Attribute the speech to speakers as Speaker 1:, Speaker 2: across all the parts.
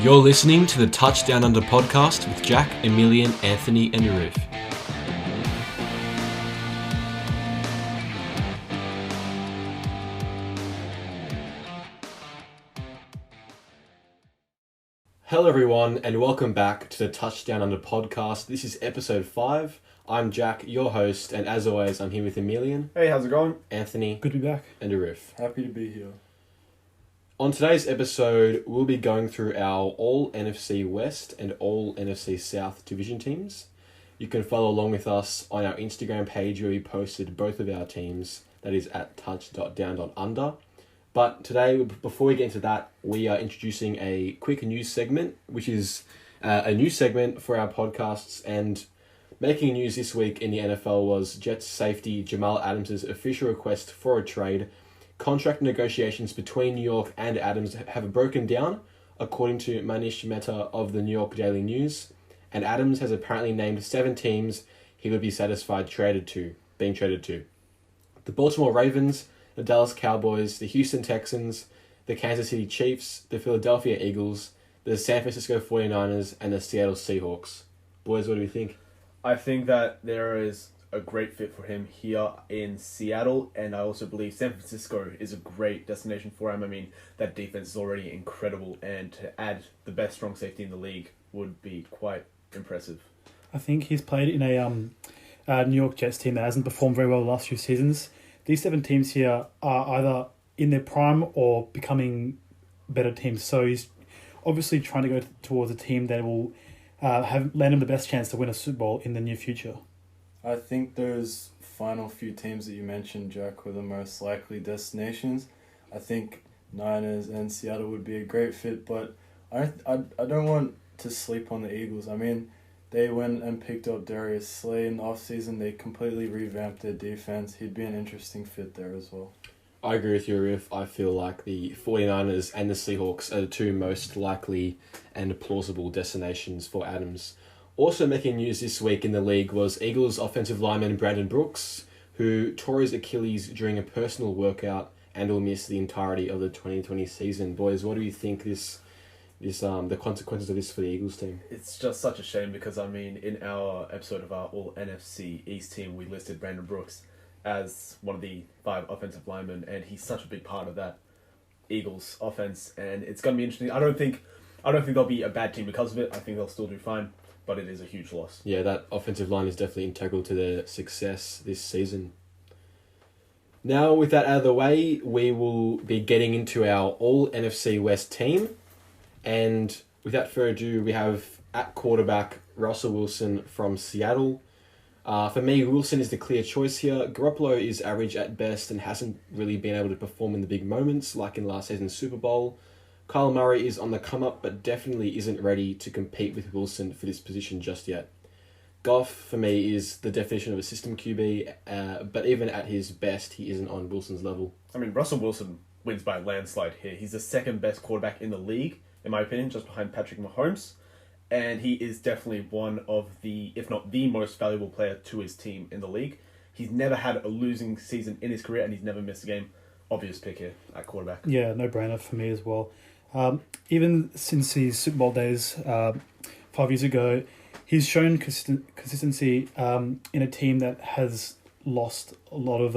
Speaker 1: You're listening to the Touchdown Under podcast with Jack, Emilian, Anthony, and Arif. Hello everyone, and welcome back to the Touchdown Under podcast. This is episode 5. I'm Jack, your host, and as always, I'm here with Emilian.
Speaker 2: Hey, how's it going?
Speaker 1: Anthony.
Speaker 3: Good to be back.
Speaker 1: And Arif.
Speaker 2: Happy to be here.
Speaker 1: On today's episode, we'll be going through our all NFC West and all NFC South division teams. You can follow along with us on our Instagram page where we posted both of our teams, that is at TouchDownUnder. But today, before we get into that, we are introducing a quick news segment, which is a new segment for our podcasts. And making news this week in the NFL was Jets safety Jamal Adams' official request for a trade. Contract negotiations between New York and Adams have broken down, according to Manish Mehta of the New York Daily News. And Adams has apparently named 7 teams he would be satisfied being traded to. The Baltimore Ravens, the Dallas Cowboys, the Houston Texans, the Kansas City Chiefs, the Philadelphia Eagles, the San Francisco 49ers, and the Seattle Seahawks. Boys, what do we think?
Speaker 2: I think that there is a great fit for him here in Seattle, and I also believe San Francisco is a great destination for him. I mean, that defense is already incredible, and to add the best strong safety in the league would be quite impressive.
Speaker 3: I think he's played in a New York Jets team that hasn't performed very well the last few seasons. These 7 teams here are either in their prime or becoming better teams. So he's obviously trying to go towards a team that will land him the best chance to win a Super Bowl in the near future.
Speaker 4: I think those final few teams that you mentioned, Jack, were the most likely destinations. I think Niners and Seattle would be a great fit, but I don't want to sleep on the Eagles. I mean, they went and picked up Darius Slay in the offseason. They completely revamped their defense. He'd be an interesting fit there as well.
Speaker 1: I agree with you, Arif. I feel like the 49ers and the Seahawks are the 2 most likely and plausible destinations for Adams. Also making news this week in the league was Eagles offensive lineman Brandon Brooks, who tore his Achilles during a personal workout and will miss the entirety of the 2020 season. Boys, what do you think the consequences of this for the Eagles team?
Speaker 2: It's just such a shame because, I mean, in our episode of our all NFC East team, we listed Brandon Brooks as one of the 5 offensive linemen, and he's such a big part of that Eagles offense, and it's going to be interesting. I don't think they'll be a bad team because of it. I think they'll still do fine, but it is a huge loss.
Speaker 1: Yeah, that offensive line is definitely integral to their success this season. Now, with that out of the way, we will be getting into our all NFC West team. And without further ado, we have at quarterback Russell Wilson from Seattle. For me, Wilson is the clear choice here. Garoppolo is average at best and hasn't really been able to perform in the big moments like in last season's Super Bowl. Kyle Murray is on the come-up, but definitely isn't ready to compete with Wilson for this position just yet. Goff, for me, is the definition of a system QB, but even at his best, he isn't on Wilson's level.
Speaker 2: I mean, Russell Wilson wins by a landslide here. He's the second best quarterback in the league, in my opinion, just behind Patrick Mahomes. And he is definitely one of the, if not the most valuable player to his team in the league. He's never had a losing season in his career, and he's never missed a game. Obvious pick here at quarterback.
Speaker 3: Yeah, no-brainer for me as well. Even since his Super Bowl days 5 years ago, he's shown consistency in a team that has lost a lot of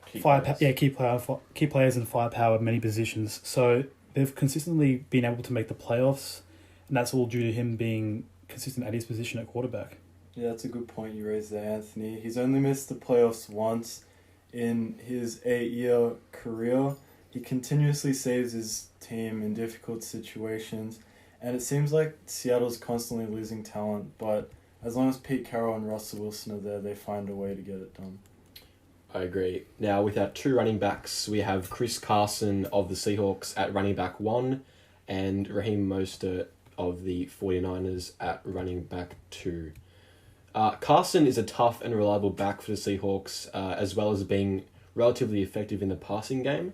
Speaker 3: key players and firepower at many positions. So they've consistently been able to make the playoffs, and that's all due to him being consistent at his position at quarterback.
Speaker 4: Yeah, that's a good point you raised there, Anthony. He's only missed the playoffs once in his 8-year career. He continuously saves his team in difficult situations, and it seems like Seattle's constantly losing talent, but as long as Pete Carroll and Russell Wilson are there, they find a way to get it done.
Speaker 1: I agree. Now, with our 2 running backs, we have Chris Carson of the Seahawks at running back 1 and Raheem Mostert of the 49ers at running back 2. Carson is a tough and reliable back for the Seahawks, as well as being relatively effective in the passing game.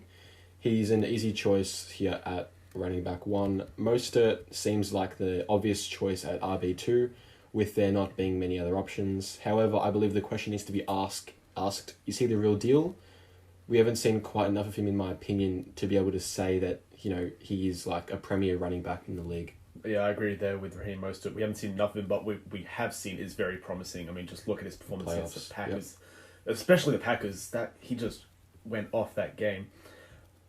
Speaker 1: He's an easy choice here at running back 1. Mostert seems like the obvious choice at RB2, with there not being many other options. However, I believe the question needs to be asked, is he the real deal? we haven't seen quite enough of him, in my opinion, to be able to say that, he is like a premier running back in the league.
Speaker 2: Yeah, I agree there with Raheem Mostert. We haven't seen enough of him, but we have seen is very promising. I mean, just look at his performance against the Packers, especially the Packers. That he just went off that game,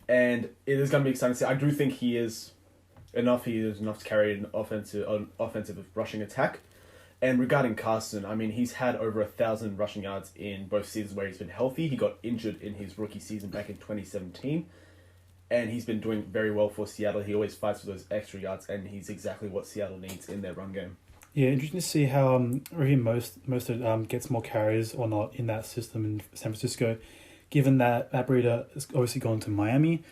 Speaker 2: and it is going to be exciting to see. I do think he is enough. He is enough to carry an offensive rushing attack. And regarding Carson, I mean, he's had over 1,000 rushing yards in both seasons where he's been healthy. He got injured in his rookie season back in 2017. And he's been doing very well for Seattle. He always fights for those extra yards, and he's exactly what Seattle needs in their run game.
Speaker 3: Yeah, interesting to see how Raheem Mostert gets more carries or not in that system in San Francisco, given that Matt Breida has obviously gone to Miami.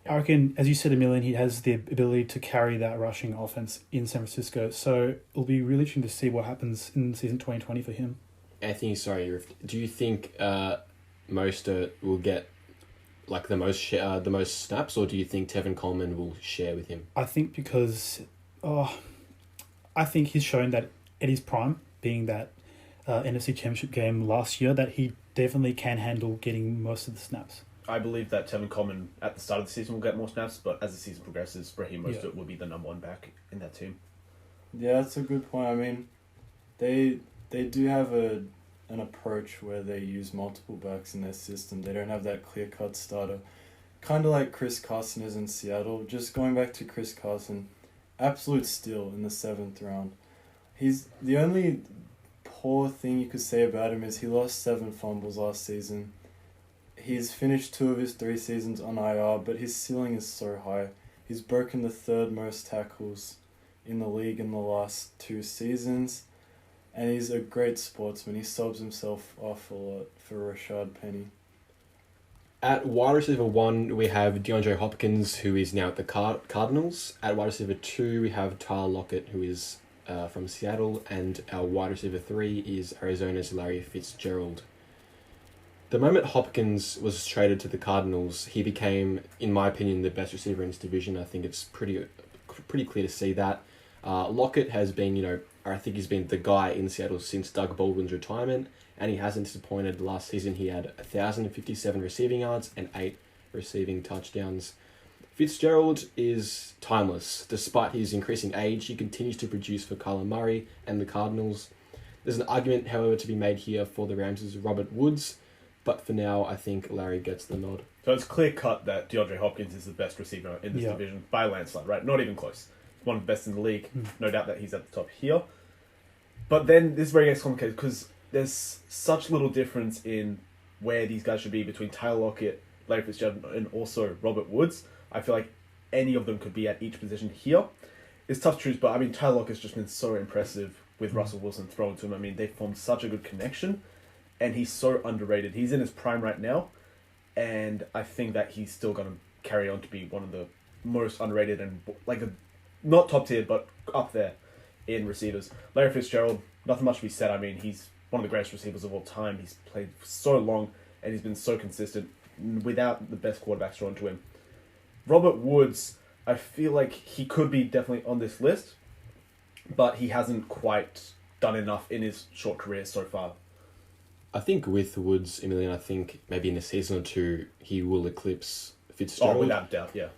Speaker 3: I reckon, as you said, Emilian, he has the ability to carry that rushing offense in San Francisco. So it'll be really interesting to see what happens in season 2020 for him.
Speaker 1: Anthony, sorry, do you think Mostert will get like the most snaps, or do you think Tevin Coleman will share with him?
Speaker 3: I think because I think he's shown that at his prime, being that NFC Championship game last year, that he definitely can handle getting most of the snaps.
Speaker 2: I believe that Tevin Coleman at the start of the season will get more snaps, but as the season progresses, Raheem Mostert will be the number one back in that team.
Speaker 4: Yeah, that's a good point. I mean, they do have an approach where they use multiple backs in their system. They don't have that clear-cut starter. Kind of like Chris Carson is in Seattle. Just going back to Chris Carson, absolute steal in the 7th round. He's the only poor thing you could say about him is he lost 7 fumbles last season. He's finished 2 of his 3 seasons on IR, but his ceiling is so high. He's broken the 3rd most tackles in the league in the last 2 seasons. And he's a great sportsman. He subs himself off a lot for Rashad Penny.
Speaker 1: At wide receiver 1, we have DeAndre Hopkins, who is now at the Cardinals. At wide receiver 2, we have Tyler Lockett, who is from Seattle. And our wide receiver 3 is Arizona's Larry Fitzgerald. The moment Hopkins was traded to the Cardinals, he became, in my opinion, the best receiver in his division. I think it's pretty clear to see that. Lockett has been, I think he's been the guy in Seattle since Doug Baldwin's retirement, and he hasn't disappointed. Last season he had 1,057 receiving yards and 8 receiving touchdowns. Fitzgerald is timeless. Despite his increasing age, he continues to produce for Kyler Murray and the Cardinals. There's an argument, however, to be made here for the Rams' Robert Woods, but for now, I think Larry gets the nod.
Speaker 2: So it's clear cut that DeAndre Hopkins is the best receiver in this division by a landslide, right? Not even close. One of the best in the league. No doubt that he's at the top here. But then this is where it gets complicated because there's such little difference in where these guys should be between Tyler Lockett, Larry Fitzgerald, and also Robert Woods. I feel like any of them could be at each position here. It's tough to choose, but I mean, Tyler Lockett's just been so impressive with Russell Wilson thrown to him. I mean, they formed such a good connection, and he's so underrated. He's in his prime right now, and I think that he's still going to carry on to be one of the most underrated and not top tier, but up there in receivers. Larry Fitzgerald, nothing much to be said. I mean, he's one of the greatest receivers of all time. He's played for so long, and he's been so consistent without the best quarterbacks thrown to him. Robert Woods, I feel like he could be definitely on this list, but he hasn't quite done enough in his short career so far.
Speaker 1: I think with Woods, Emilian, I think maybe in a season or 2, he will eclipse Fitzgerald.
Speaker 2: Oh, without doubt, yeah.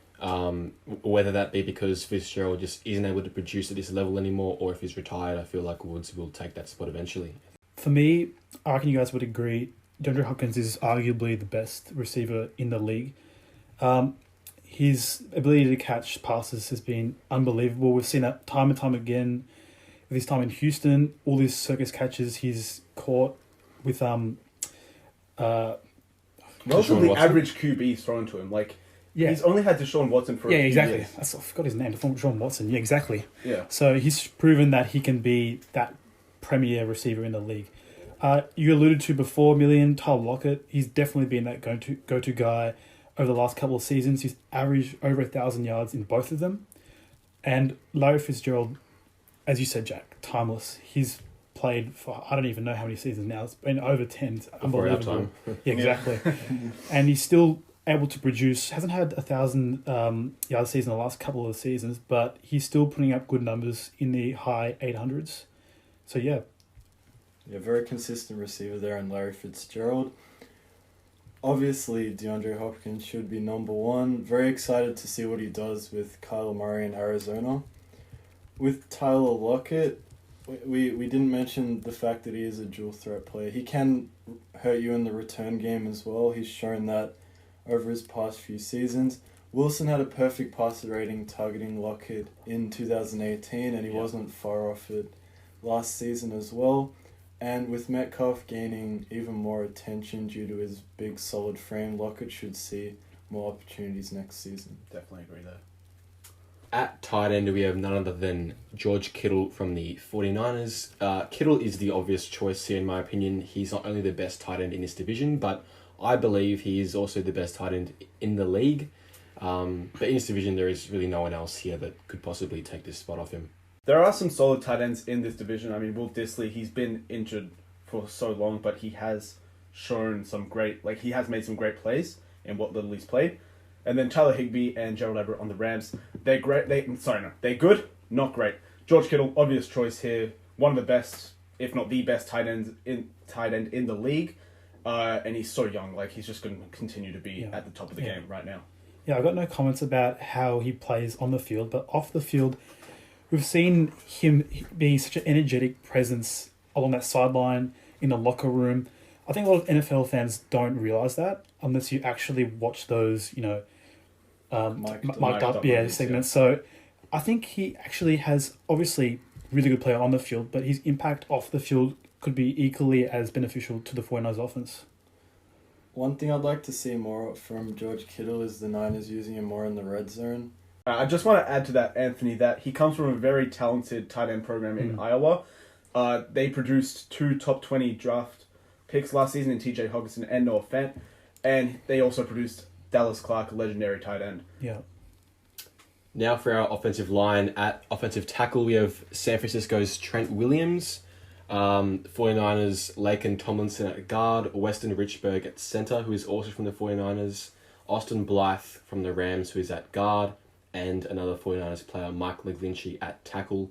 Speaker 1: Whether that be because Fitzgerald just isn't able to produce at this level anymore, or if he's retired, I feel like Woods will take that spot eventually.
Speaker 3: For me, I reckon you guys would agree, DeAndre Hopkins is arguably the best receiver in the league. His ability to catch passes has been unbelievable. We've seen that time and time again. With his time in Houston, all these circus catches he's caught with
Speaker 2: relatively average QBs thrown to him. He's only had Deshaun Watson for a few
Speaker 3: exactly.
Speaker 2: years.
Speaker 3: I forgot his name. Deshaun Watson. Yeah, exactly.
Speaker 2: Yeah.
Speaker 3: So he's proven that he can be that premier receiver in the league. You alluded to before, Tyler Lockett. He's definitely been that go-to guy over the last couple of seasons. He's averaged over 1,000 yards in both of them. And Larry Fitzgerald, as you said, Jack, timeless. He's played for, I don't even know how many seasons now. It's been over 10. It's unbelievable. Yeah, exactly. And he's still able to produce. Hasn't had 1,000 yard season the last couple of seasons, but he's still putting up good numbers in the high 800s. So, yeah.
Speaker 4: Yeah, very consistent receiver there in Larry Fitzgerald. obviously DeAndre Hopkins should be number one. Very excited to see what he does with Kyler Murray in Arizona. With Tyler Lockett, we didn't mention the fact that he is a dual threat player. He can hurt you in the return game as well. He's shown that over his past few seasons. Wilson had a perfect passer rating targeting Lockett in 2018, and he wasn't far off it last season as well. And with Metcalf gaining even more attention due to his big solid frame, Lockett should see more opportunities next season.
Speaker 2: Definitely agree there.
Speaker 1: At tight end, we have none other than George Kittle from the 49ers. Kittle is the obvious choice here, in my opinion. He's not only the best tight end in this division, but I believe he is also the best tight end in the league. But in this division, there is really no one else here that could possibly take this spot off him.
Speaker 2: There are some solid tight ends in this division. I mean, Will Dissly, he's been injured for so long, but he has shown some great, he has made some great plays in what little he's played. And then Tyler Higbee and Gerald Everett on the Rams. They're great. They're good, not great. George Kittle, obvious choice here. One of the best, if not the best tight end in the league. And he's so young. He's just going to continue to be at the top of the game right now.
Speaker 3: Yeah, I've got no comments about how he plays on the field, but off the field, we've seen him being such an energetic presence along that sideline, in the locker room. I think a lot of NFL fans don't realise that unless you actually watch those, mic'd up segments. Yeah. So I think he actually has, obviously, really good player on the field, but his impact off the field could be equally as beneficial to the 49ers offense.
Speaker 4: One thing I'd like to see more from George Kittle is the Niners using him more in the red zone.
Speaker 2: I just want to add to that, Anthony, that he comes from a very talented tight end program in Iowa. They produced 2 top 20 draft picks last season in TJ Hockenson and Noah Fant, and they also produced Dallas Clark, a legendary tight end.
Speaker 3: Yeah.
Speaker 1: Now for our offensive line. At offensive tackle, we have San Francisco's Trent Williams, 49ers' Laken Tomlinson at guard, Weston Richburg at center, who is also from the 49ers, Austin Blythe from the Rams, who is at guard, and another 49ers player, Mike McGlinchey, at tackle.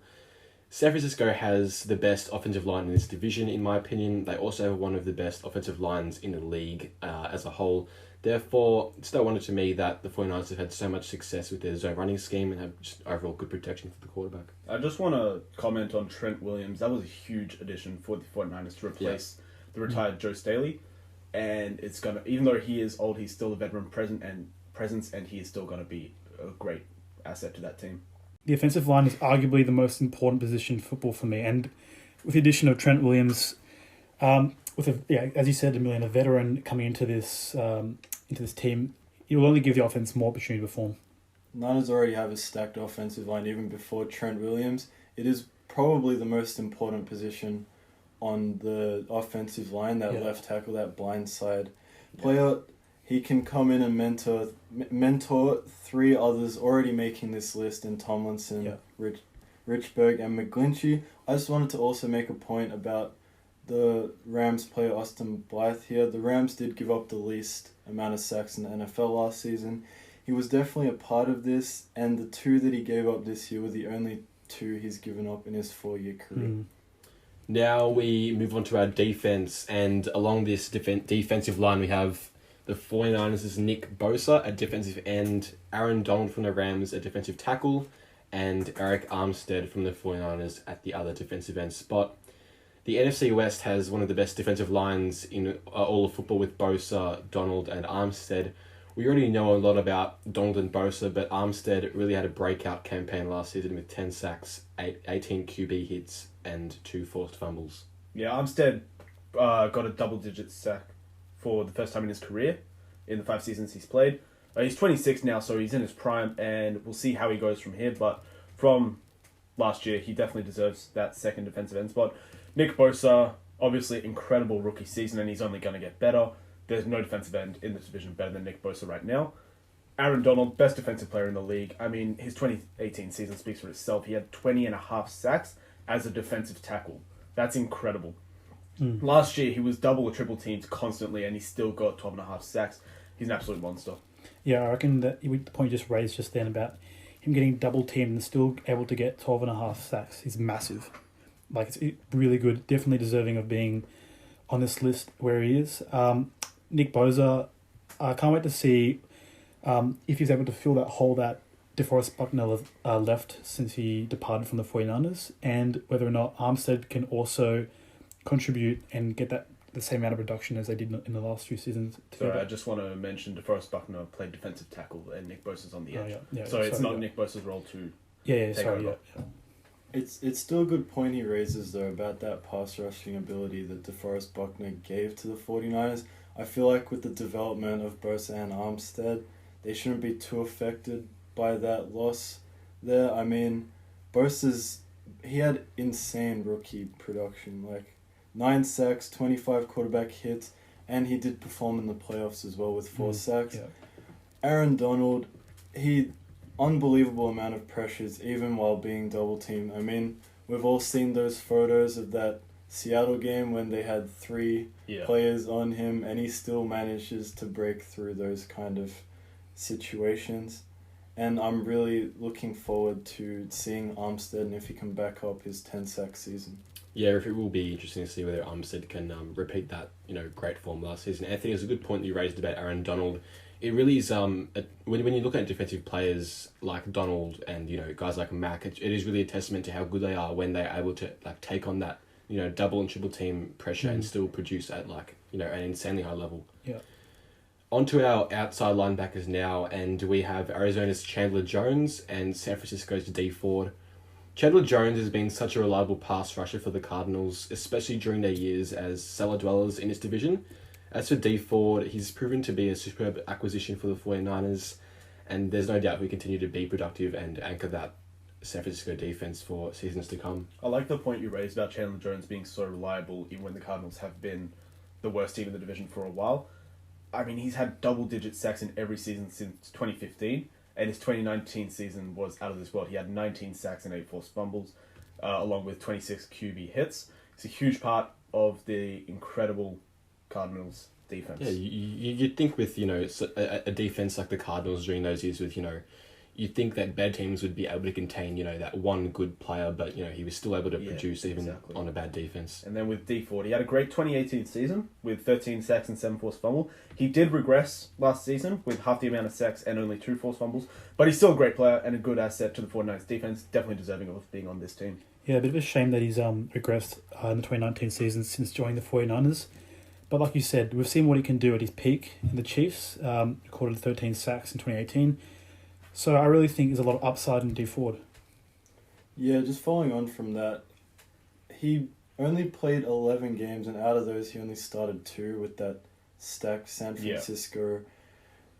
Speaker 1: San Francisco has the best offensive line in this division, in my opinion. They also have one of the best offensive lines in the league as a whole. Therefore, it's no wonder to me that the 49ers have had so much success with their zone running scheme and have just overall good protection for the quarterback.
Speaker 2: I just want to comment on Trent Williams. That was a huge addition for the 49ers to replace the retired Joe Staley. And it's going to, even though he is old, he's still a veteran presence, and he is still going to be a great asset to that team.
Speaker 3: The offensive line is arguably the most important position in football for me, and with the addition of Trent Williams, as you said, a veteran coming into this team, it will only give the offense more opportunity to perform.
Speaker 4: Niners already have a stacked offensive line even before Trent Williams. It is probably the most important position on the offensive line, that left tackle, that blind side player. He can come in and mentor 3 others already making this list in Tomlinson, Richburg, and McGlinchey. I just wanted to also make a point about the Rams player Austin Blythe here. The Rams did give up the least amount of sacks in the NFL last season. He was definitely a part of this, and the 2 that he gave up this year were the only 2 he's given up in his 4-year career.
Speaker 1: Now we move on to our defense, and along this defensive line we have the 49ers' Nick Bosa at defensive end, Aaron Donald from the Rams at defensive tackle, and Eric Armstead from the 49ers at the other defensive end spot. The NFC West has one of the best defensive lines in all of football with Bosa, Donald, and Armstead. We already know a lot about Donald and Bosa, but Armstead really had a breakout campaign last season with 10 sacks, 18 QB hits, and 2 forced fumbles.
Speaker 2: Yeah, Armstead got a double-digit sack for the first time in his career in the 5 seasons he's played. He's 26 now, so he's in his prime, and we'll see how he goes from here. But from last year, he definitely deserves that second defensive end spot. Nick Bosa, obviously incredible rookie season, and he's only going to get better. There's no defensive end in this division better than Nick Bosa right now. Aaron Donald, best defensive player in the league. I mean, his 2018 season speaks for itself. He had 20.5 sacks as a defensive tackle. That's incredible. Last year, he was double or triple teamed constantly, and he still got 12.5 sacks. He's an absolute monster.
Speaker 3: Yeah, I reckon that the point you just raised just then about him getting double teamed and still able to get 12.5 sacks is massive. It's really good. Definitely deserving of being on this list where he is. Nick Bosa, I can't wait to see if he's able to fill that hole that DeForest Buckner left since he departed from the 49ers, and whether or not Armstead can also contribute and get the same amount of production as they did in the last few seasons.
Speaker 2: Sorry, I just want to mention DeForest Buckner played defensive tackle and Nick Bosa's on the edge.
Speaker 3: Yeah,
Speaker 2: so it's not Nick Bosa's role to take over.
Speaker 3: Yeah.
Speaker 4: It's still a good point he raises, though, about that pass rushing ability that DeForest Buckner gave to the 49ers. I feel like with the development of Bosa and Armstead, they shouldn't be too affected by that loss there. I mean, he had insane rookie production, like 9 sacks, 25 quarterback hits, and he did perform in the playoffs as well with 4 sacks.
Speaker 3: Yeah.
Speaker 4: Aaron Donald, unbelievable amount of pressures even while being double teamed. I mean, we've all seen those photos of that Seattle game when they had 3 players on him, and he still manages to break through those kind of situations. And I'm really looking forward to seeing Armstead and if he can back up his 10-sack season.
Speaker 1: Yeah, it will be interesting to see whether Armstead can repeat that great form last season. Anthony, it's a good point that you raised about Aaron Donald. It really is when you look at defensive players like Donald and guys like Mack, it is really a testament to how good they are when they're able to take on that double and triple team pressure and still produce at an insanely high level.
Speaker 3: Yeah.
Speaker 1: On to our outside linebackers now, and we have Arizona's Chandler Jones and San Francisco's D Ford. Chandler Jones has been such a reliable pass rusher for the Cardinals, especially during their years as cellar dwellers in its division. As for D Ford, he's proven to be a superb acquisition for the 49ers, and there's no doubt he'll continue to be productive and anchor that San Francisco defense for seasons to come.
Speaker 2: I like the point you raised about Chandler Jones being so reliable even when the Cardinals have been the worst team in the division for a while. I mean, he's had double-digit sacks in every season since 2015, and his 2019 season was out of this world. He had 19 sacks and 8 forced fumbles, along with 26 QB hits. It's a huge part of the incredible Cardinals defense.
Speaker 1: Yeah, you'd think with a defense like the Cardinals during those years with you'd think that bad teams would be able to contain that one good player, but he was still able to produce even on a bad defense.
Speaker 2: And then with D Ford, he had a great 2018 season with 13 sacks and 7 forced fumbles. He did regress last season with half the amount of sacks and only 2 forced fumbles, but he's still a great player and a good asset to the 49ers defense, definitely deserving of being on this team.
Speaker 3: Yeah, a bit of a shame that he's regressed in the 2019 season since joining the 49ers. But like you said, we've seen what he can do at his peak in the Chiefs, recorded 13 sacks in 2018. So I really think there's a lot of upside in D Ford.
Speaker 4: Yeah, just following on from that, he only played 11 games, and out of those he only started 2 with that stacked San Francisco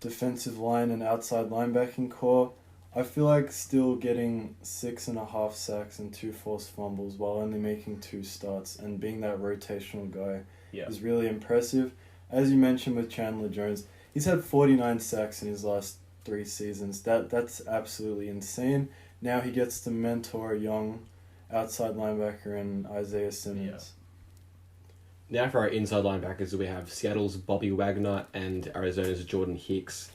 Speaker 4: defensive line and outside linebacking core. I feel like still getting 6.5 sacks and 2 forced fumbles while only making 2 starts and being that rotational guy is really impressive. As you mentioned with Chandler Jones, he's had 49 sacks in his last 3 seasons. That's absolutely insane. Now he gets to mentor a young outside linebacker in Isaiah Simmons.
Speaker 1: Now for our inside linebackers, we have Seattle's Bobby Wagner and Arizona's Jordan Hicks.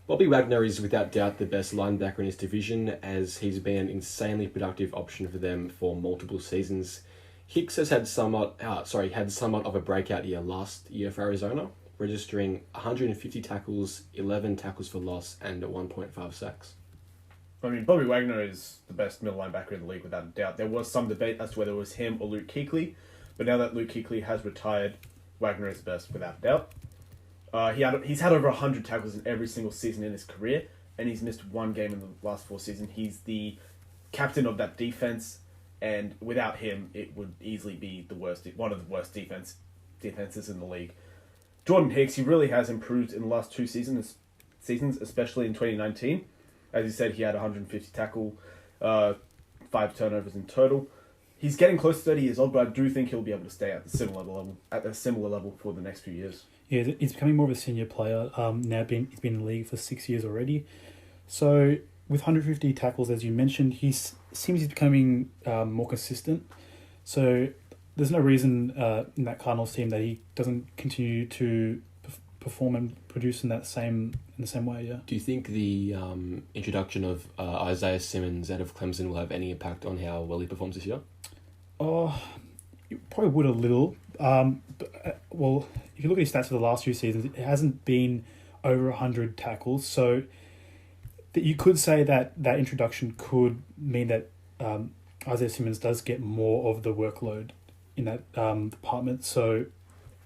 Speaker 1: Bobby Wagner is without doubt the best linebacker in his division, as he's been an insanely productive option for them for multiple seasons. Hicks has had somewhat of a breakout year last year for Arizona, registering 150 tackles, 11 tackles for loss, and 1.5 sacks.
Speaker 2: I mean, Bobby Wagner is the best middle linebacker in the league without a doubt. There was some debate as to whether it was him or Luke Kuechly, but now that Luke Kuechly has retired, Wagner is the best without a doubt. He's had over 100 tackles in every single season in his career, and he's missed 1 game in the last 4 seasons. He's the captain of that defense, and without him, it would easily be one of the worst defenses in the league. Jordan Hicks, he really has improved in the last 2 seasons, especially in 2019. As you said, he had 150 tackle, 5 turnovers in total. He's getting close to 30 years old, but I do think he'll be able to stay at a similar level for the next few years.
Speaker 3: Yeah, he's becoming more of a senior player. He's been in the league for 6 years already. So with 150 tackles, as you mentioned, seems he's becoming more consistent. So there's no reason in that Cardinals team that he doesn't continue to perform and produce in the same way. Yeah.
Speaker 1: Do you think the introduction of Isaiah Simmons out of Clemson will have any impact on how well he performs this year?
Speaker 3: Oh, it probably would a little. Well, if you look at his stats for the last few seasons, it hasn't been over 100 tackles. So that you could say that introduction could mean that Isaiah Simmons does get more of the workload in that department. So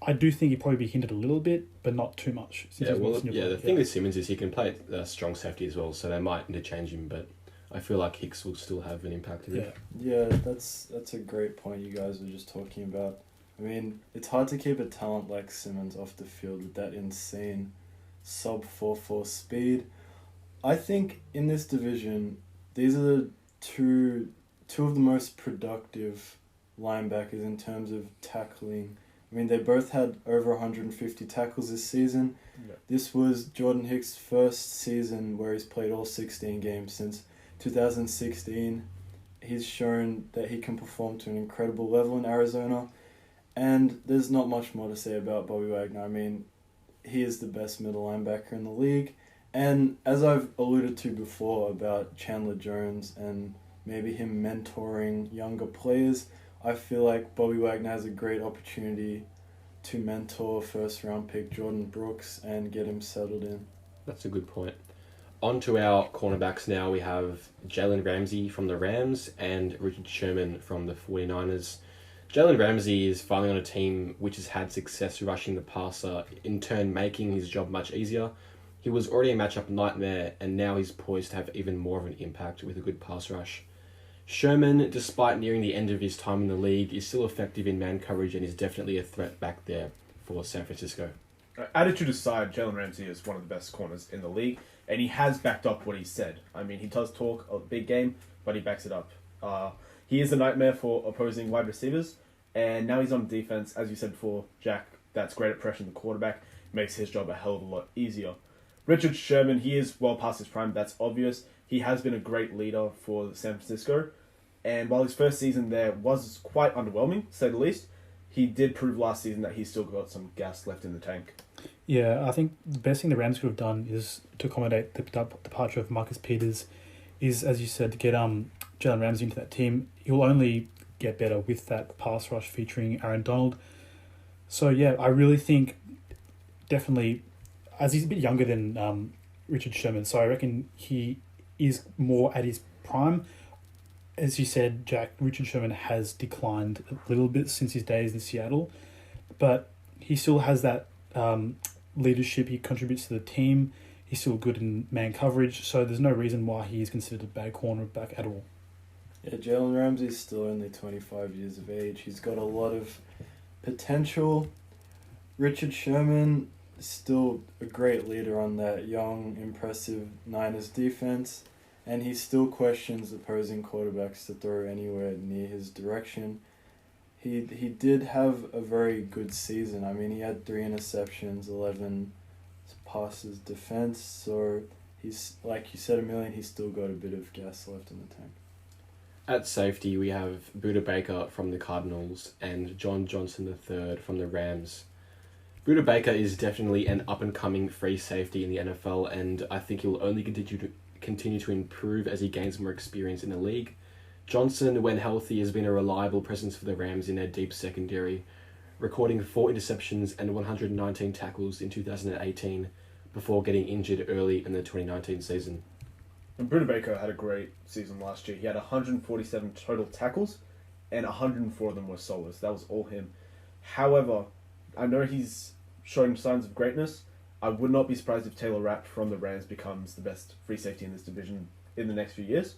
Speaker 3: I do think he'd probably be hindered a little bit, but not too much.
Speaker 1: The thing with Simmons is he can play strong safety as well, so they might interchange him, but I feel like Hicks will still have an impact.
Speaker 4: Yeah, that's a great point you guys were just talking about. I mean, it's hard to keep a talent like Simmons off the field with that insane sub 4.4 speed. I think in this division, these are the two of the most productive linebackers in terms of tackling. I mean, they both had over 150 tackles this season.
Speaker 2: Yeah.
Speaker 4: This was Jordan Hicks' first season where he's played all 16 games since 2016. He's shown that he can perform to an incredible level in Arizona. And there's not much more to say about Bobby Wagner. I mean, he is the best middle linebacker in the league. And as I've alluded to before about Chandler Jones and maybe him mentoring younger players, I feel like Bobby Wagner has a great opportunity to mentor first-round pick Jordan Brooks and get him settled in.
Speaker 1: That's a good point. On to our cornerbacks now. We have Jalen Ramsey from the Rams and Richard Sherman from the 49ers. Jalen Ramsey is finally on a team which has had success rushing the passer, in turn making his job much easier. He was already a matchup nightmare, and now he's poised to have even more of an impact with a good pass rush. Sherman, despite nearing the end of his time in the league, is still effective in man coverage and is definitely a threat back there for San Francisco.
Speaker 2: Attitude aside, Jalen Ramsey is one of the best corners in the league, and he has backed up what he said. I mean, he does talk a big game, but he backs it up. He is a nightmare for opposing wide receivers, and now he's on defense. As you said before, Jack, that's great at pressuring the quarterback, makes his job a hell of a lot easier. Richard Sherman, he is well past his prime, that's obvious. He has been a great leader for San Francisco, and while his first season there was quite underwhelming, to say the least, he did prove last season that he's still got some gas left in the tank.
Speaker 3: Yeah, I think the best thing the Rams could have done is to accommodate the departure of Marcus Peters, is, as you said, to get Jalen Ramsey into that team. He'll only get better with that pass rush featuring Aaron Donald. So yeah, I really think definitely, as he's a bit younger than Richard Sherman, so I reckon he is more at his prime. As you said, Jack, Richard Sherman has declined a little bit since his days in Seattle, but he still has that leadership. He contributes to the team. He's still good in man coverage, so there's no reason why he is considered a bad cornerback at all.
Speaker 4: Yeah, Jalen Ramsey's still only 25 years of age. He's got a lot of potential. Richard Sherman is still a great leader on that young, impressive Niners defense, and he still questions opposing quarterbacks to throw anywhere near his direction. He did have a very good season. I mean, he had 3 interceptions, 11 passes defense, so he's, like you said, he's still got a bit of gas left in the tank.
Speaker 1: At safety, we have Buda Baker from the Cardinals and John Johnson III from the Rams. Buda Baker is definitely an up-and-coming free safety in the NFL, and I think he'll only continue to improve as he gains more experience in the league. Johnson, when healthy, has been a reliable presence for the Rams in their deep secondary, recording 4 interceptions and 119 tackles in 2018 before getting injured early in the 2019 season.
Speaker 2: And Buda Baker had a great season last year. He had 147 total tackles, and 104 of them were solos. That was all him. However, I know he's showing signs of greatness. I would not be surprised if Taylor Rapp from the Rams becomes the best free safety in this division in the next few years.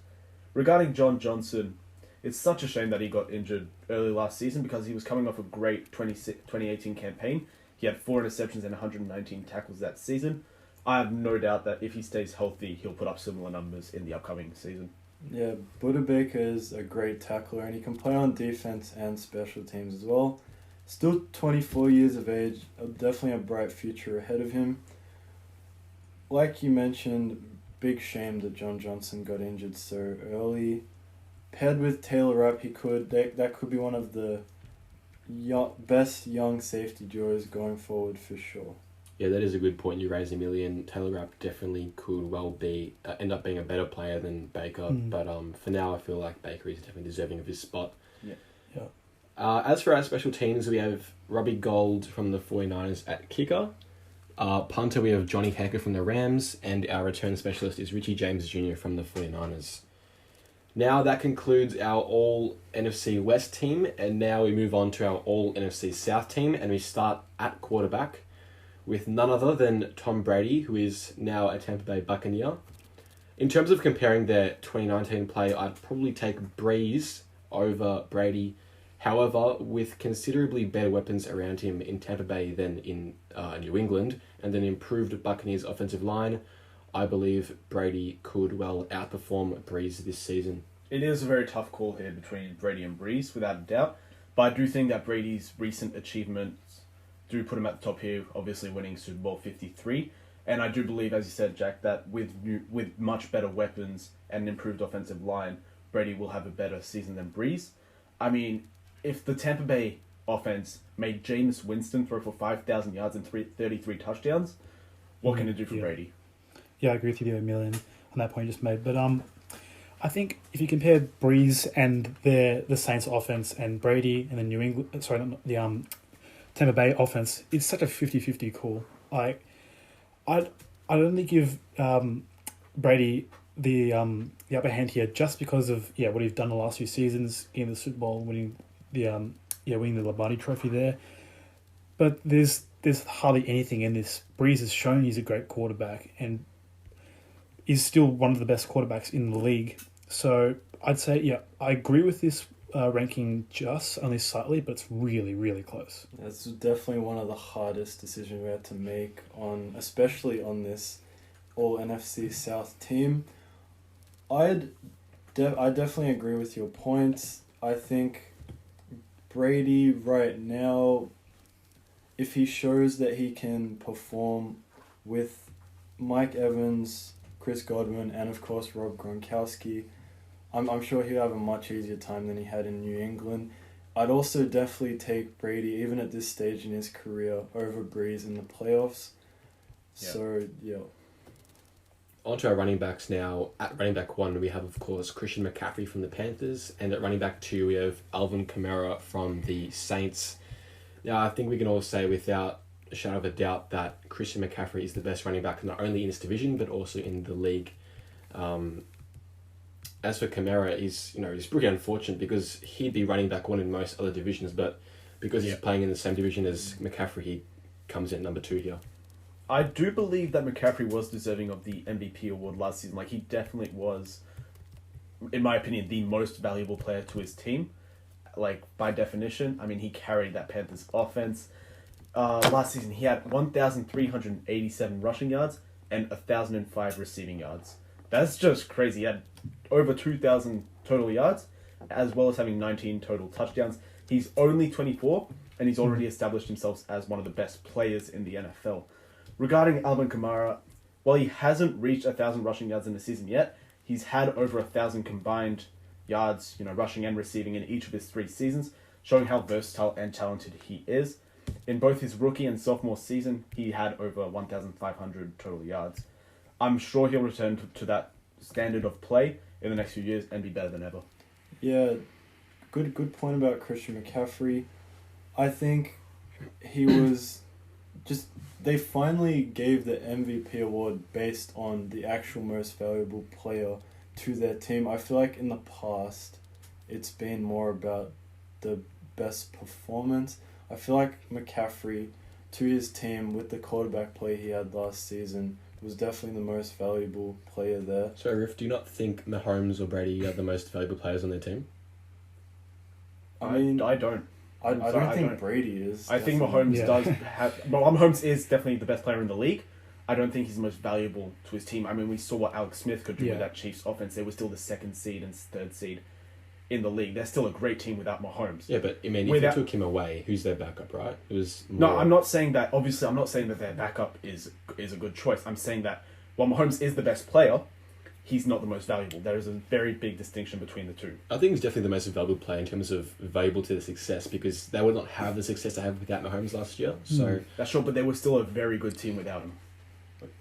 Speaker 2: Regarding John Johnson, it's such a shame that he got injured early last season because he was coming off a great 2018 campaign. He had 4 interceptions and 119 tackles that season. I have no doubt that if he stays healthy, he'll put up similar numbers in the upcoming season.
Speaker 4: Yeah, Buda Baker is a great tackler, and he can play on defense and special teams as well. Still 24 years of age, definitely a bright future ahead of him. Like you mentioned, big shame that John Johnson got injured so early. Paired with Taylor Rapp, that could be one of the best young safety duos going forward for sure.
Speaker 1: Yeah, that is a good point you raised, Emilian. Taylor Rapp definitely could well be end up being a better player than Baker, but for now I feel like Baker is definitely deserving of his spot.
Speaker 3: Yeah.
Speaker 1: As for our special teams, we have Robbie Gould from the 49ers at kicker, Punter, we have Johnny Hecker from the Rams, and our return specialist is Richie James Jr. from the 49ers. Now that concludes our All NFC West team, and now we move on to our All NFC South team, and we start at quarterback with none other than Tom Brady, who is now a Tampa Bay Buccaneer. In terms of comparing their 2019 play, I'd probably take Breeze over Brady. However, with considerably better weapons around him in Tampa Bay than in New England, and an improved Buccaneers offensive line, I believe Brady could well outperform Breeze this season.
Speaker 2: It is a very tough call here between Brady and Breeze, without a doubt. But I do think that Brady's recent achievements do put him at the top here, obviously winning Super Bowl 53. And I do believe, as you said, Jack, that with much better weapons and an improved offensive line, Brady will have a better season than Breeze. I mean, if the Tampa Bay offense made Jameis Winston throw for 5,000 yards and 33 touchdowns, what can it do for Brady?
Speaker 3: Yeah, I agree with you there, Emilian, on that point you just made. But I think if you compare Breeze and the Saints offense and Brady and the New England, the Tampa Bay offense, it's such a 50-50 call. Like, I'd only give Brady the upper hand here just because of what he's done the last few seasons in the Super Bowl, winning the Lombardi Trophy there. But there's hardly anything in this. Breeze has shown he's a great quarterback and is still one of the best quarterbacks in the league. So I'd say, I agree with this ranking just only slightly, but it's really, really close.
Speaker 4: That's definitely one of the hardest decisions we had to make especially on this All NFC South team. I definitely agree with your points. I think Brady right now, if he shows that he can perform with Mike Evans, Chris Godwin, and of course Rob Gronkowski, I'm sure he'll have a much easier time than he had in New England. I'd also definitely take Brady, even at this stage in his career, over Breeze in the playoffs. Yeah. So, yeah.
Speaker 1: On to our running backs now. At running back 1, we have, of course, Christian McCaffrey from the Panthers. And at running back 2, we have Alvin Kamara from the Saints. Now, I think we can all say without a shadow of a doubt that Christian McCaffrey is the best running back, not only in this division, but also in the league. As for Kamara, he's pretty unfortunate because he'd be running back 1 in most other divisions, but because he's playing in the same division as McCaffrey, he comes in number 2 here.
Speaker 2: I do believe that McCaffrey was deserving of the MVP award last season. Like, he definitely was, in my opinion, the most valuable player to his team. Like, by definition, I mean, he carried that Panthers offense. Last season, he had 1,387 rushing yards and 1,005 receiving yards. That's just crazy. He had over 2,000 total yards, as well as having 19 total touchdowns. He's only 24, and he's already established himself as one of the best players in the NFL. Regarding Alvin Kamara, while he hasn't reached 1,000 rushing yards in the season yet, he's had over 1,000 combined yards, rushing and receiving in each of his 3 seasons, showing how versatile and talented he is. In both his rookie and sophomore season, he had over 1,500 total yards. I'm sure he'll return to that standard of play in the next few years and be better than ever.
Speaker 4: Yeah, good point about Christian McCaffrey. I think he was just... They finally gave the MVP award based on the actual most valuable player to their team. I feel like in the past, it's been more about the best performance. I feel like McCaffrey, to his team, with the quarterback play he had last season, was definitely the most valuable player there.
Speaker 1: So, Riff, do you not think Mahomes or Brady are the most valuable players on their team?
Speaker 2: I don't.
Speaker 4: I don't think Brady is.
Speaker 2: I think Mahomes does have... Well, Mahomes is definitely the best player in the league. I don't think he's the most valuable to his team. I mean, we saw what Alex Smith could do with that Chiefs offense. They were still the 2nd seed and 3rd seed in the league. They're still a great team without Mahomes.
Speaker 1: Yeah, but I mean, if you took him away, who's their backup, right? It was
Speaker 2: more... No, I'm not saying that. Obviously, I'm not saying that their backup is a good choice. I'm saying that while Mahomes is the best player, he's not the most valuable. There is a very big distinction between the two.
Speaker 1: I think he's definitely the most valuable player in terms of valuable to the success, because they would not have the success they had without Mahomes last year. So
Speaker 2: that's true, but they were still a very good team without him.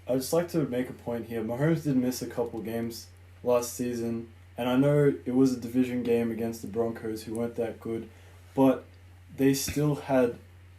Speaker 4: I'd just like to make a point here. Mahomes did miss a couple games last season, and I know it was a division game against the Broncos, who weren't that good, but they still had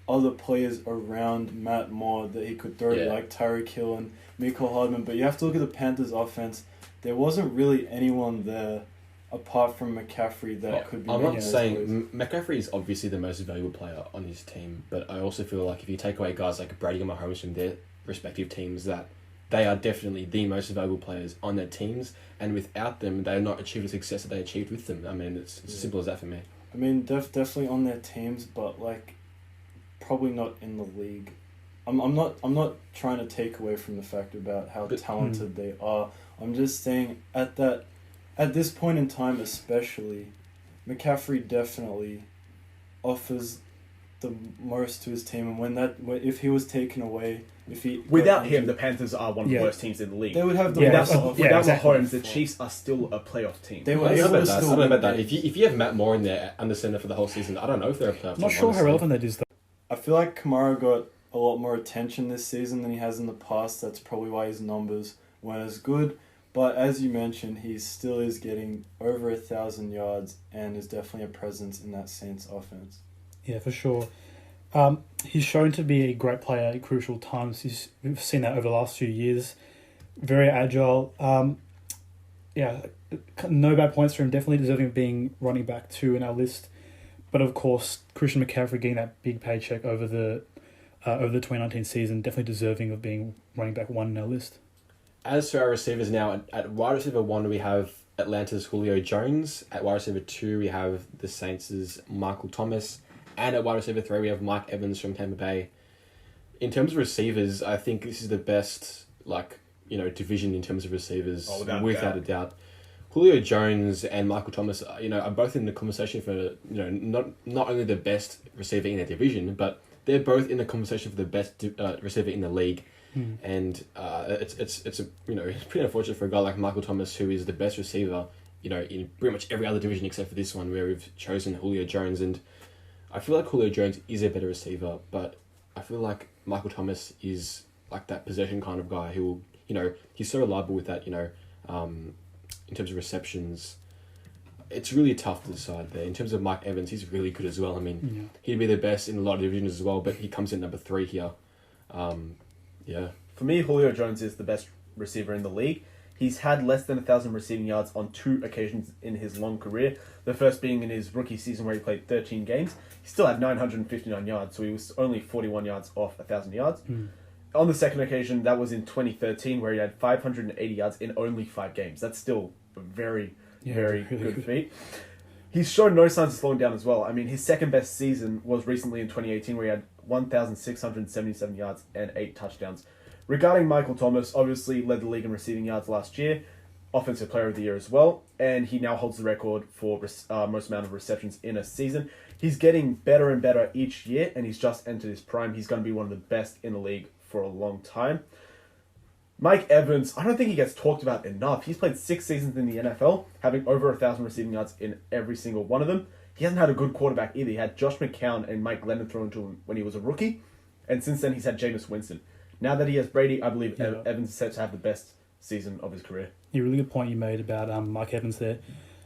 Speaker 4: other players around Matt Moore that he could throw, like Tyreek Hill and Mecole Hardman. But you have to look at the Panthers' offense. There wasn't really anyone there apart from McCaffrey that could be.
Speaker 1: I'm not saying McCaffrey is obviously the most valuable player on his team, but I also feel like if you take away guys like Brady and Mahomes from their respective teams, that they are definitely the most valuable players on their teams, and without them, they have not achieved the success that they achieved with them. I mean, it's as simple as that for me.
Speaker 4: I mean, definitely on their teams, but like, probably not in the league. I'm not trying to take away from the fact about how talented they are. I'm just saying at this point in time, especially, McCaffrey definitely offers the most to his team, and if he was taken away,
Speaker 2: without him, the Panthers are one of the worst teams in the league.
Speaker 4: They would have the
Speaker 2: without
Speaker 4: exactly.
Speaker 2: Mahomes, the Chiefs are still a playoff team.
Speaker 4: They were
Speaker 1: I
Speaker 4: able
Speaker 1: don't
Speaker 4: to still
Speaker 1: know
Speaker 4: win
Speaker 1: about that.
Speaker 4: games.
Speaker 1: If you have Matt Moore in there under center for the whole season, I don't know if they're a playoff team.
Speaker 3: Not sure how relevant that is though.
Speaker 4: I feel like Kamara got a lot more attention this season than he has in the past. That's probably why his numbers weren't as good. But as you mentioned, he still is getting over 1,000 yards and is definitely a presence in that Saints offense.
Speaker 3: Yeah, for sure. He's shown to be a great player at crucial times. We've seen that over the last few years. Very agile. No bad points for him. Definitely deserving of being running back 2 in our list. But of course, Christian McCaffrey getting that big paycheck over the 2019 season, definitely deserving of being running back 1 in our list.
Speaker 1: As for our receivers now, at wide receiver 1 we have Atlanta's Julio Jones. At wide receiver 2 we have the Saints' Michael Thomas. And at wide receiver 3 we have Mike Evans from Tampa Bay. In terms of receivers, I think this is the best division in terms of receivers, without a doubt. Julio Jones and Michael Thomas, are both in the conversation for, not only the best receiver in their division, but they're both in the conversation for the best receiver in the league. And it's pretty unfortunate for a guy like Michael Thomas, who is the best receiver, in pretty much every other division except for this one, where we've chosen Julio Jones. And I feel like Julio Jones is a better receiver, but I feel like Michael Thomas is like that possession kind of guy who will, he's so reliable with that, in terms of receptions. It's really tough to decide there. In terms of Mike Evans, he's really good as well. I mean, he'd be the best in a lot of divisions as well, but he comes in number 3 here.
Speaker 2: For me, Julio Jones is the best receiver in the league. He's had less than 1,000 receiving yards on 2 occasions in his long career. The first being in his rookie season where he played 13 games. He still had 959 yards, so he was only 41 yards off 1,000 yards. On the second occasion, that was in 2013, where he had 580 yards in only 5 games. That's still a very good feat. He's shown no signs of slowing down as well. I mean, his second best season was recently in 2018, where he had 1,677 yards and 8 touchdowns. Regarding Michael Thomas, obviously led the league in receiving yards last year, Offensive Player of the Year as well, and he now holds the record for most amount of receptions in a season. He's getting better and better each year, and he's just entered his prime. He's going to be one of the best in the league for a long time. Mike Evans, I don't think he gets talked about enough. He's played 6 seasons in the NFL, having over 1,000 receiving yards in every single one of them. He hasn't had a good quarterback either. He had Josh McCown and Mike Glennon thrown to him when he was a rookie, and since then he's had Jameis Winston. Now that he has Brady, I believe Evans is set to have the best season of his career. Yeah,
Speaker 3: really good point you made about Mike Evans there.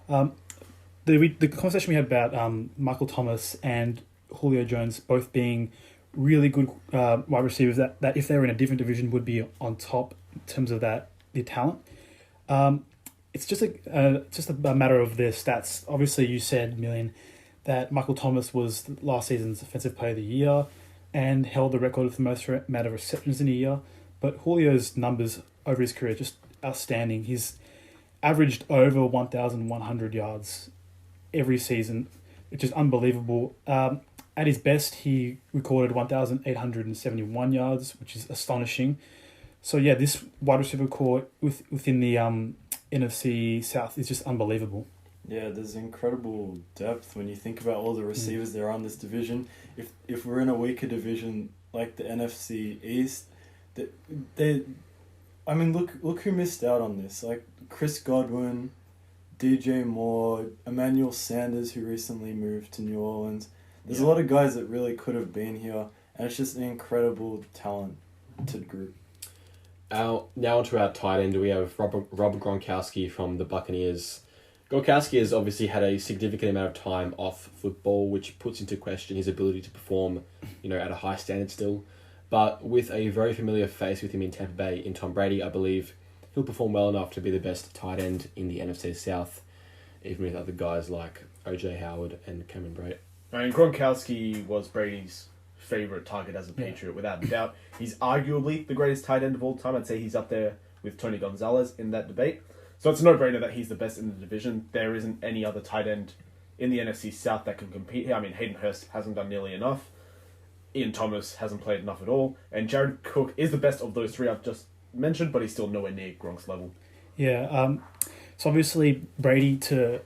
Speaker 3: The conversation we had about Michael Thomas and Julio Jones both being really good wide receivers that if they were in a different division would be on top in terms of the talent. It's just a matter of their stats. Obviously, you said, Million, that Michael Thomas was last season's Offensive Player of the Year and held the record for the most amount of receptions in a year. But Julio's numbers over his career are just outstanding. He's averaged over 1,100 yards every season, which is unbelievable. At his best, he recorded 1,871 yards, which is astonishing. So yeah, this wide receiver core within the NFC South is just unbelievable.
Speaker 4: Yeah, there's incredible depth when you think about all the receivers there are on this division. If we're in a weaker division like the NFC East, look who missed out on this. Like Chris Godwin, DJ Moore, Emmanuel Sanders, who recently moved to New Orleans. There's a lot of guys that really could have been here, and it's just an incredible talented group.
Speaker 1: Now onto our tight end, we have Rob Gronkowski from the Buccaneers. Gorkowski has obviously had a significant amount of time off football, which puts into question his ability to perform, at a high standard still. But with a very familiar face with him in Tampa Bay in Tom Brady, I believe he'll perform well enough to be the best tight end in the NFC South, even with other guys like OJ Howard and Cameron Brate.
Speaker 2: I mean, Gronkowski was Brady's favourite target as a Patriot, without a doubt. He's arguably the greatest tight end of all time. I'd say he's up there with Tony Gonzalez in that debate. So it's a no-brainer that he's the best in the division. There isn't any other tight end in the NFC South that can compete here. I mean, Hayden Hurst hasn't done nearly enough. Ian Thomas hasn't played enough at all. And Jared Cook is the best of those three I've just mentioned, but he's still nowhere near Gronk's level.
Speaker 3: Yeah, so obviously Brady to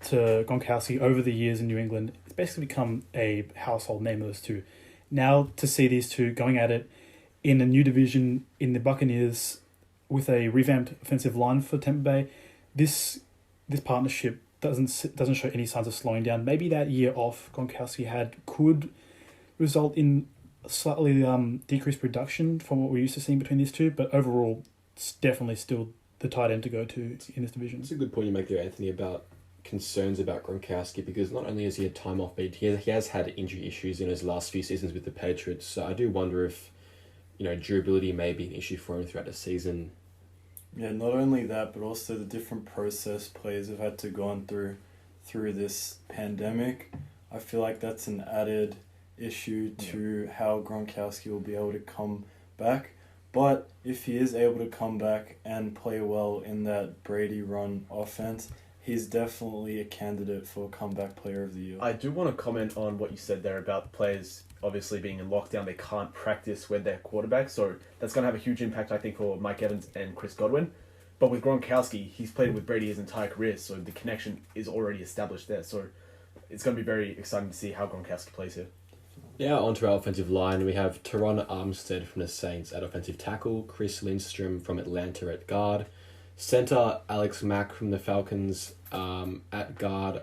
Speaker 3: Gronkowski over the years in New England, it's basically become a household name of those two. Now to see these two going at it in a new division in the Buccaneers with a revamped offensive line for Tampa Bay, this partnership doesn't show any signs of slowing down. Maybe that year off Gronkowski had could result in slightly decreased production from what we're used to seeing between these two, but overall, it's definitely still the tight end to go to in this division.
Speaker 1: It's a good point you make there, Anthony, about concerns about Gronkowski, because not only has he had time off, but he has had injury issues in his last few seasons with the Patriots. So I do wonder if, durability may be an issue for him throughout the season.
Speaker 4: Yeah, not only that, but also the different process players have had to go through this pandemic. I feel like that's an added issue to how Gronkowski will be able to come back. But if he is able to come back and play well in that Brady-run offense, he's definitely a candidate for comeback player of the year.
Speaker 2: I do want to comment on what you said there about players obviously being in lockdown. They can't practice when they're quarterbacks, so that's going to have a huge impact, I think, for Mike Evans and Chris Godwin. But with Gronkowski, he's played with Brady his entire career, so the connection is already established there. So it's going to be very exciting to see how Gronkowski plays here.
Speaker 1: Yeah, onto our offensive line. We have Teron Armstead from the Saints at offensive tackle, Chris Lindstrom from Atlanta at guard, center Alex Mack from the Falcons at guard,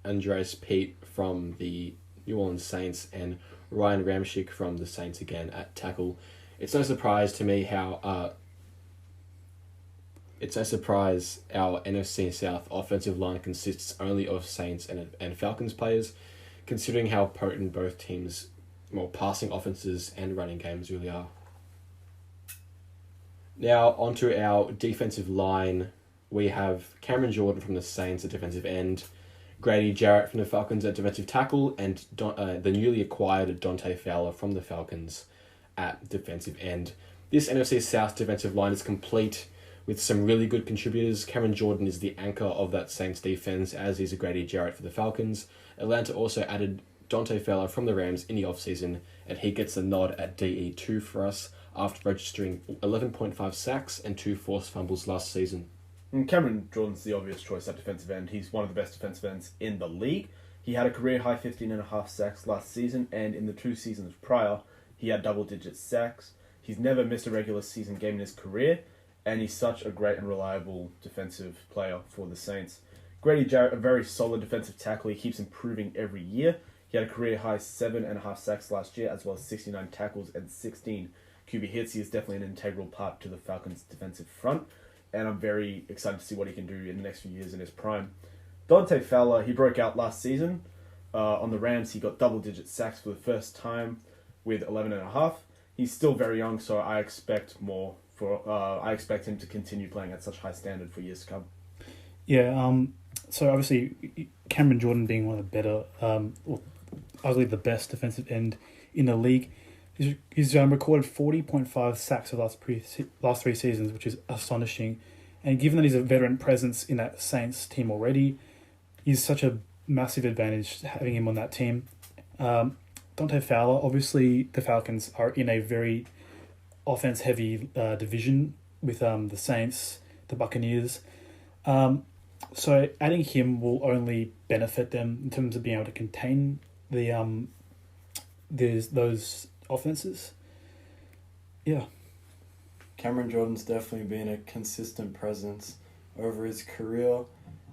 Speaker 1: Andres Pete from the New Orleans Saints, and Ryan Ramczyk from the Saints again at tackle. It's no surprise to me how our NFC South offensive line consists only of Saints and Falcons players, considering how potent both teams' passing offenses and running games really are. Now, onto our defensive line. We have Cameron Jordan from the Saints at defensive end, Grady Jarrett from the Falcons at defensive tackle, and the newly acquired Dante Fowler from the Falcons at defensive end. This NFC South defensive line is complete with some really good contributors. Cameron Jordan is the anchor of that Saints defense, as is Grady Jarrett for the Falcons. Atlanta also added Dante Fowler from the Rams in the offseason, and he gets the nod at DE2 for us after registering 11.5 sacks and 2 forced fumbles last season.
Speaker 2: And Cameron Jordan's the obvious choice at defensive end. He's one of the best defensive ends in the league. He had a career-high 15.5 sacks last season, and in the 2 seasons prior, he had double-digit sacks. He's never missed a regular season game in his career, and he's such a great and reliable defensive player for the Saints. Grady Jarrett, a very solid defensive tackle. He keeps improving every year. He had a career-high 7.5 sacks last year, as well as 69 tackles and 16 QB hits. He is definitely an integral part to the Falcons' defensive front, and I'm very excited to see what he can do in the next few years in his prime. Dante Fowler, he broke out last season. On the Rams, he got double-digit sacks for the first time with 11.5. He's still very young, so I expect more. I expect him to continue playing at such high standard for years to come.
Speaker 3: Yeah, so obviously Cameron Jordan being one of the better, arguably the best defensive end in the league. He's recorded 40.5 sacks for the last 3 seasons, which is astonishing. And given that he's a veteran presence in that Saints team already, he's such a massive advantage having him on that team. Dante Fowler, obviously the Falcons are in a very offense-heavy division with the Saints, the Buccaneers. So adding him will only benefit them in terms of being able to contain those offenses. Yeah.
Speaker 4: Cameron Jordan's definitely been a consistent presence over his career,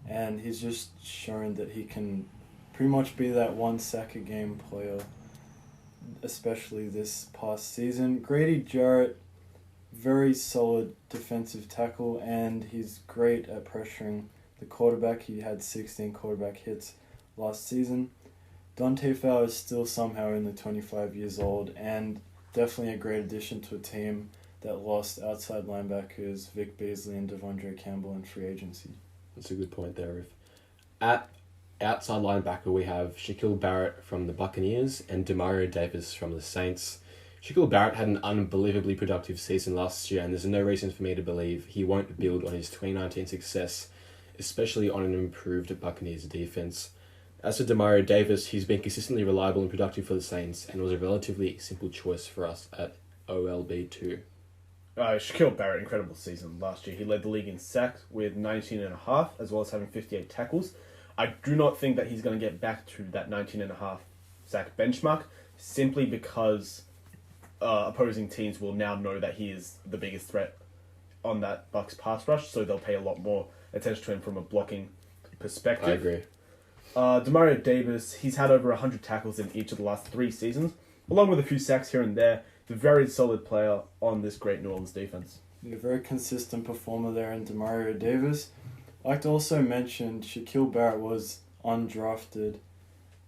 Speaker 4: and he's just shown that he can pretty much be that 1 sack a game player, especially this past season. Grady Jarrett, very solid defensive tackle, and he's great at pressuring the quarterback. He had 16 quarterback hits last season. Dante Fowler is still somehow only 25 years old and definitely a great addition to a team that lost outside linebackers Vic Beasley and Devondre Campbell in free agency.
Speaker 1: That's a good point there, Ruth. At outside linebacker, we have Shaquille Barrett from the Buccaneers and Demario Davis from the Saints. Shaquille Barrett had an unbelievably productive season last year, and there's no reason for me to believe he won't build on his 2019 success, especially on an improved Buccaneers defense. As for Demario Davis, he's been consistently reliable and productive for the Saints and was a relatively simple choice for us at OLB2.
Speaker 2: Shaquille Barrett, incredible season last year. He led the league in sacks with 19.5, as well as having 58 tackles. I do not think that he's going to get back to that 19.5 sack benchmark, simply because opposing teams will now know that he is the biggest threat on that Bucs pass rush, so they'll pay a lot more attention to him from a blocking perspective.
Speaker 1: I agree.
Speaker 2: Demario Davis, he's had over 100 tackles in each of the last 3 seasons, along with a few sacks here and there. He's a very solid player on this great New Orleans defense.
Speaker 4: A very consistent performer there in Demario Davis. I'd like to also mention Shaquille Barrett was undrafted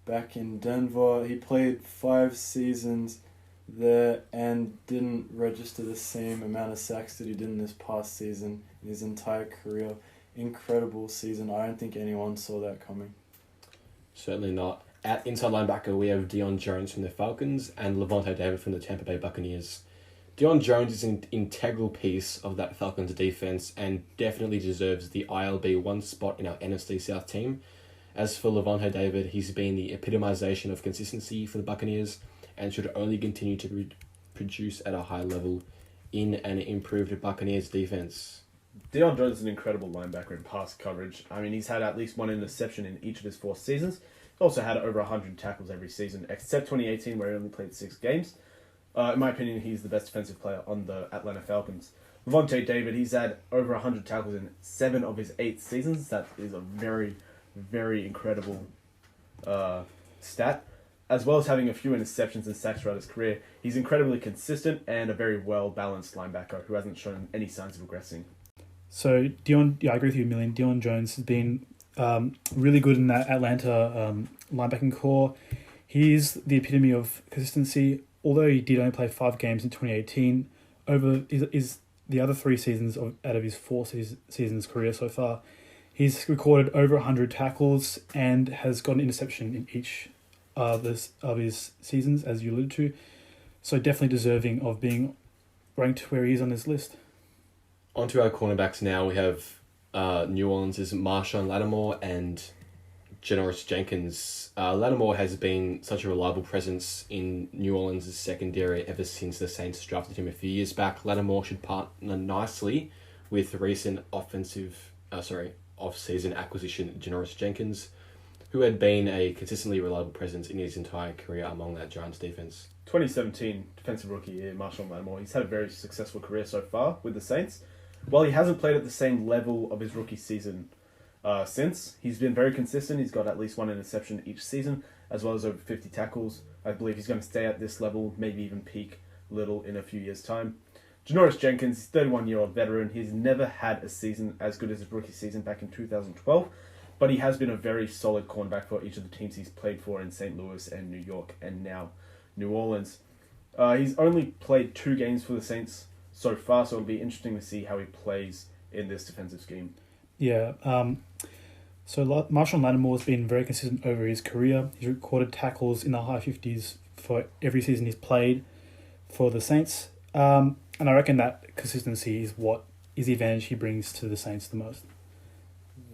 Speaker 4: back in Denver. He played 5 seasons there and didn't register the same amount of sacks that he did in this past season in his entire career. Incredible season. I don't think anyone saw that coming.
Speaker 1: Certainly not. At inside linebacker, we have Deion Jones from the Falcons and Levante David from the Tampa Bay Buccaneers. Deion Jones is an integral piece of that Falcons defense and definitely deserves the ILB 1 spot in our NFC South team. As for Levante David, he's been the epitomization of consistency for the Buccaneers and should only continue to produce at a high level in an improved Buccaneers defense.
Speaker 2: Deion Jones is an incredible linebacker in pass coverage. I mean, he's had at least 1 interception in each of his 4 seasons. He's also had over 100 tackles every season, except 2018, where he only played 6 games. In my opinion, he's the best defensive player on the Atlanta Falcons. Levante David, he's had over 100 tackles in 7 of his 8 seasons. That is a very, very incredible stat. As well as having a few interceptions and sacks throughout his career, he's incredibly consistent and a very well-balanced linebacker who hasn't shown any signs of regressing.
Speaker 3: So I agree with you a million. Deion Jones has been really good in that Atlanta linebacking core. He's the epitome of consistency. Although he did only play 5 games in 2018, over is the other 3 seasons out of his 4 seasons career so far, he's recorded over 100 tackles and has got an interception in each of his seasons, as you alluded to. So definitely deserving of being ranked where he is on this list.
Speaker 1: On to our cornerbacks now. We have New Orleans' Marshawn Lattimore and Janoris Jenkins. Lattimore has been such a reliable presence in New Orleans' secondary ever since the Saints drafted him a few years back. Lattimore should partner nicely with recent off-season acquisition Janoris Jenkins, who had been a consistently reliable presence in his entire career among that Giants defense.
Speaker 2: 2017 defensive rookie year, Marshawn Lattimore. He's had a very successful career so far with the Saints. While he hasn't played at the same level of his rookie season since, he's been very consistent. He's got at least 1 interception each season, as well as over 50 tackles. I believe he's going to stay at this level, maybe even peak a little in a few years' time. Janoris Jenkins, 31-year-old veteran. He's never had a season as good as his rookie season back in 2012, but he has been a very solid cornerback for each of the teams he's played for in St. Louis and New York and now New Orleans. He's only played 2 games for the Saints so far, so it'll be interesting to see how he plays in this defensive scheme.
Speaker 3: Yeah, so Marshawn Lattimore has been very consistent over his career. He's recorded tackles in the high 50s for every season he's played for the Saints. And I reckon that consistency is what is the advantage he brings to the Saints the most.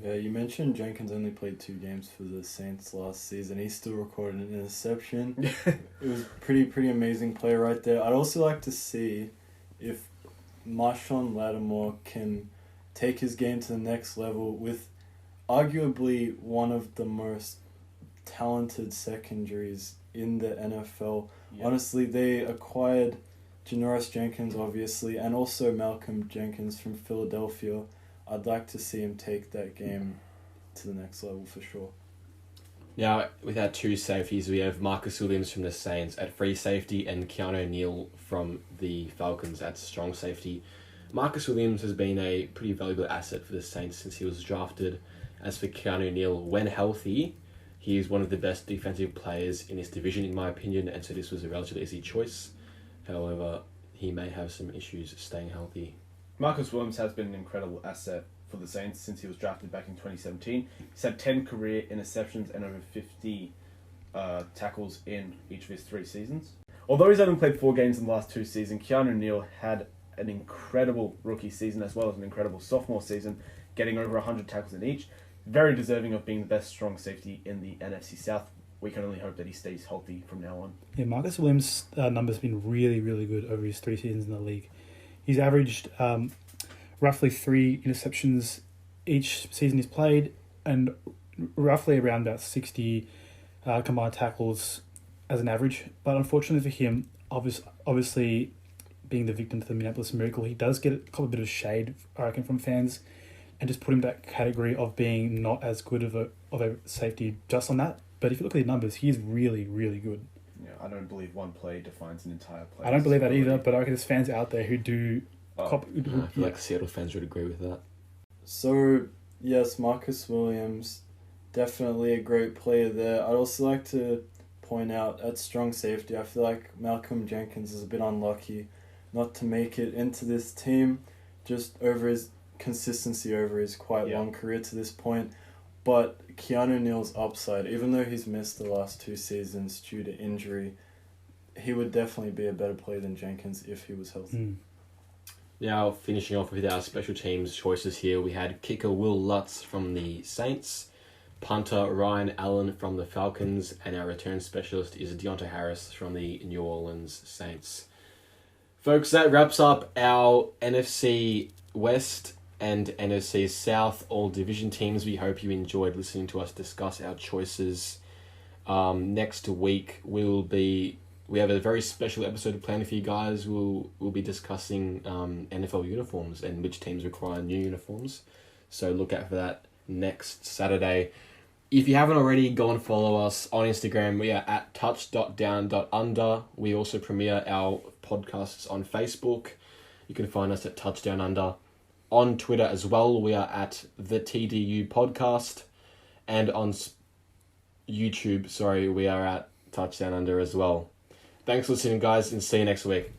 Speaker 4: Yeah, you mentioned Jenkins only played 2 games for the Saints last season. He still recorded an interception. It was pretty amazing play right there. I'd also like to see if Marshawn Lattimore can take his game to the next level with arguably one of the most talented secondaries in the NFL. Yeah. Honestly, they acquired Janoris Jenkins, obviously, and also Malcolm Jenkins from Philadelphia. I'd like to see him take that game to the next level for sure.
Speaker 1: Now, with our 2 safeties, we have Marcus Williams from the Saints at free safety and Keanu O'Neal from the Falcons at strong safety. Marcus Williams has been a pretty valuable asset for the Saints since he was drafted, As for Keanu Neal, when healthy, he is one of the best defensive players in his division, in my opinion, and so this was a relatively easy choice. However, he may have some issues staying healthy.
Speaker 2: Marcus Williams has been an incredible asset for the Saints since he was drafted back in 2017. He's had 10 career interceptions and over 50 tackles in each of his 3 seasons. Although he's only played 4 games in the last 2 seasons, Keanu Neal had an incredible rookie season as well as an incredible sophomore season, getting over 100 tackles in each. Very deserving of being the best strong safety in the NFC South. We can only hope that he stays healthy from now on.
Speaker 3: Yeah, Marcus Williams' numbers have been really, really good over his 3 seasons in the league. He's averaged roughly 3 interceptions each season he's played, and roughly around about 60 combined tackles as an average. But unfortunately for him, obviously being the victim to the Minneapolis Miracle, he does get a bit of shade, I reckon, from fans, and just put him in that category of being not as good of a safety just on that. But if you look at the numbers, he is really, really good.
Speaker 2: Yeah, I don't believe one play defines an entire play.
Speaker 3: I don't believe that either, but I reckon there's fans out there who do...
Speaker 1: I feel like Seattle fans would agree with that.
Speaker 4: So, yes, Marcus Williams, definitely a great player there. I'd also like to point out at strong safety, I feel like Malcolm Jenkins is a bit unlucky not to make it into this team, just over his consistency over his quite long career to this point. But Keanu Neal's upside, even though he's missed the last 2 seasons due to injury, he would definitely be a better player than Jenkins if he was healthy.
Speaker 1: Now, finishing off with our special teams choices here, we had kicker Will Lutz from the Saints, punter Ryan Allen from the Falcons, and our return specialist is Deontay Harris from the New Orleans Saints. Folks, that wraps up our NFC West and NFC South all division teams. We hope you enjoyed listening to us discuss our choices. Next week we have a very special episode planned for you guys. We'll be discussing NFL uniforms and which teams require new uniforms. So look out for that next Saturday. If you haven't already, go and follow us on Instagram. We are at touchdown.under. We also premiere our podcasts on Facebook. You can find us at TouchDownUnder. On Twitter as well, we are at the TDU Podcast. And on YouTube, we are at TouchDownUnder as well. Thanks for listening, guys, and see you next week.